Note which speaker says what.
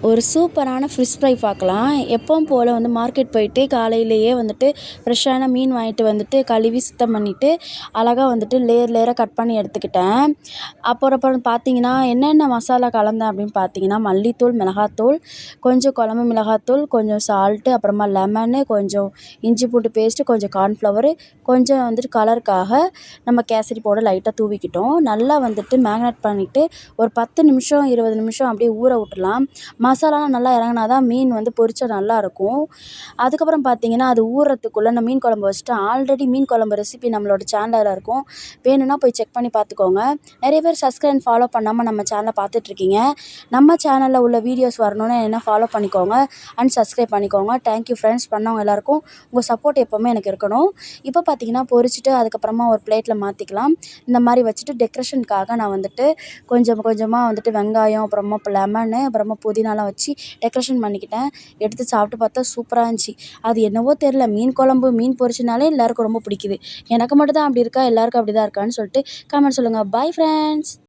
Speaker 1: ஒரு சூப்பரான fish fry பார்க்கலாம். எப்பவும் போல் மார்க்கெட் போயிட்டு காலையிலேயே ஃப்ரெஷ்ஷான மீன் வாங்கிட்டு கழுவி சுத்தம் பண்ணிவிட்டு அழகாக லேயர் லேயராக கட் பண்ணி எடுத்துக்கிட்டேன். அப்புறம் பார்த்தீங்கன்னா என்னென்ன மசாலா கலந்தேன் அப்படின்னு பார்த்தீங்கன்னா, மல்லித்தூள், மிளகாத்தூள், கொஞ்சம் குழம்பு மிளகாத்தூள், கொஞ்சம் சால்ட்டு, அப்புறமா லெமனு, கொஞ்சம் இஞ்சி பூண்டு பேஸ்ட்டு, கொஞ்சம் கார்ன்ஃப்ளவரு, கொஞ்சம் கலருக்காக நம்ம கேசரி பவுடர் லைட்டாக தூவிக்கிட்டோம். நல்லா மேக்னேட் பண்ணிவிட்டு ஒரு 10 நிமிஷம் 20 நிமிஷம் அப்படியே ஊற விட்டுறலாம். மசாலாலாம் நல்லா இறங்குனா தான் மீன் பொரிச்சா நல்லாயிருக்கும். அதுக்கப்புறம் பார்த்தீங்கன்னா, அது ஊறுறதுக்குள்ள நான் மீன் குழம்பு வச்சுட்டேன். ஆல்ரெடி மீன் குழம்பு ரெசிபி நம்மளோட சேனலில் இருக்கும். வேணும்னா போய் செக் பண்ணி பார்த்துக்கோங்க. நிறைய பேர் சப்ஸ்கிரைப் அண்ட் ஃபாலோ பண்ணாமல் நம்ம சேனலை பார்த்துட்ருக்கீங்க. நம்ம சேனலில் உள்ள வீடியோஸ் வரணும்னா என்ன ஃபாலோ பண்ணிக்கோங்க அண்ட் சப்ஸ்கிரைப் பண்ணிக்கோங்க. Thank you friends. பண்ணவங்க எல்லாேருக்கும் உங்கள் சப்போர்ட் எப்போவுமே எனக்கு இருக்கணும். இப்போ பார்த்தீங்கன்னா பொரிச்சிட்டு அதுக்கப்புறமா ஒரு பிளேட்டில் மாற்றிக்கலாம். இந்த மாதிரி வச்சுட்டு டெக்கரேஷனுக்காக நான் கொஞ்சம் கொஞ்சமாக வெங்காயம், அப்புறமா லெமனு, அப்புறமா புதினாலாம் வச்சு டெக்கரேஷன் பண்ணிக்கிட்டேன். எடுத்து சாப்பிட்டு பார்த்தா சூப்பராக இருந்துச்சு. அது என்னவோ தெரில, மீன் குழம்பு, மீன் பொரிச்சுனாலே எல்லாருக்கும் ரொம்ப பிடிக்குது. எனக்கு மட்டும் தான் அப்படி இருக்கா, எல்லாருக்கும் அப்படி தான் இருக்கான்னு சொல்லிட்டு கமெண்ட் சொல்லுங்கள். Bye friends.